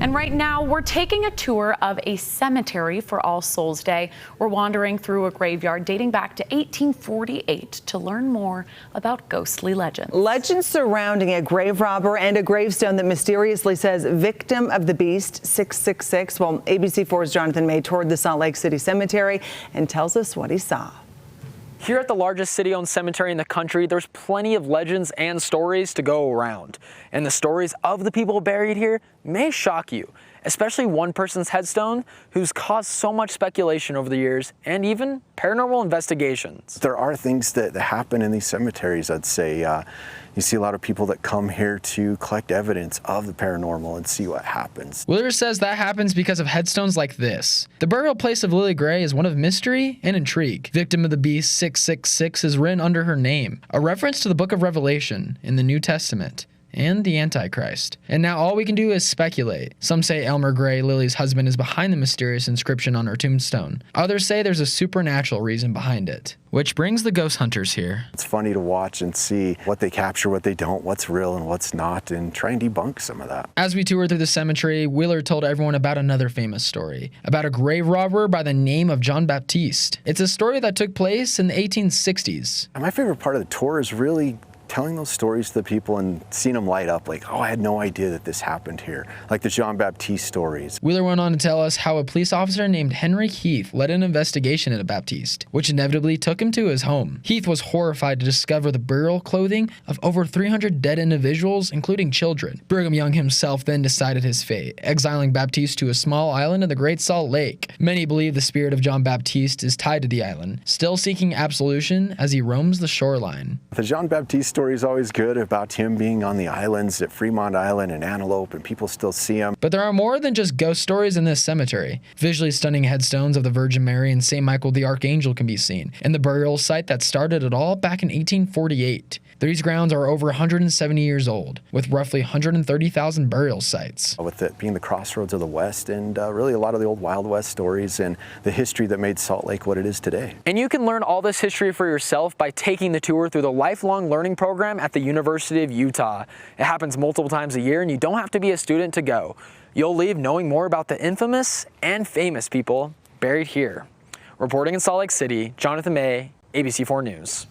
And right now, we're taking a tour of a cemetery for All Souls Day. We're wandering through a graveyard dating back to 1848 to learn more about ghostly legends. Legends surrounding a grave robber and a gravestone that mysteriously says victim of the beast 666. Well, ABC4's Jonathan May toured the Salt Lake City Cemetery and tells us what he saw. Here at the largest city-owned cemetery in the country, there's plenty of legends and stories to go around. And the stories of the people buried here may shock you, especially one person's headstone who's caused so much speculation over the years and even paranormal investigations. There are things that happen in these cemeteries, I'd say. You see a lot of people that come here to collect evidence of the paranormal and see what happens. Wheeler says that happens because of headstones like this. The burial place of Lily Gray is one of mystery and intrigue. Victim of the Beast 666 is written under her name, a reference to the book of Revelation in the New Testament and the Antichrist. And now all we can do is speculate. Some say Elmer Gray, Lily's husband, is behind the mysterious inscription on her tombstone. Others say there's a supernatural reason behind it. Which brings the ghost hunters here. It's funny to watch and see what they capture, what they don't, what's real and what's not, and try and debunk some of that. As we toured through the cemetery, Wheeler told everyone about another famous story, about a grave robber by the name of John Baptiste. It's a story that took place in the 1860s. My favorite part of the tour is really telling those stories to the people and seeing them light up like, oh, I had no idea that this happened here, like the John Baptiste stories. Wheeler went on to tell us how a police officer named Henry Heath led an investigation into Baptiste, which inevitably took him to his home. Heath was horrified to discover the burial clothing of over 300 dead individuals, including children. Brigham Young himself then decided his fate, exiling Baptiste to a small island in the Great Salt Lake. Many believe the spirit of John Baptiste is tied to the island, still seeking absolution as he roams the shoreline. The John Baptiste story is always good about him being on the islands at Fremont Island and Antelope, and people still see him. But there are more than just ghost stories in this cemetery. Visually stunning headstones of the Virgin Mary and St. Michael the Archangel can be seen, and the burial site that started it all back in 1848. These grounds are over 170 years old, with roughly 130,000 burial sites. With it being the crossroads of the West and really a lot of the old Wild West stories and the history that made Salt Lake what it is today. And you can learn all this history for yourself by taking the tour through the lifelong learning program at the University of Utah. It happens multiple times a year and you don't have to be a student to go. You'll leave knowing more about the infamous and famous people buried here. Reporting in Salt Lake City, Jonathan May, ABC4 News.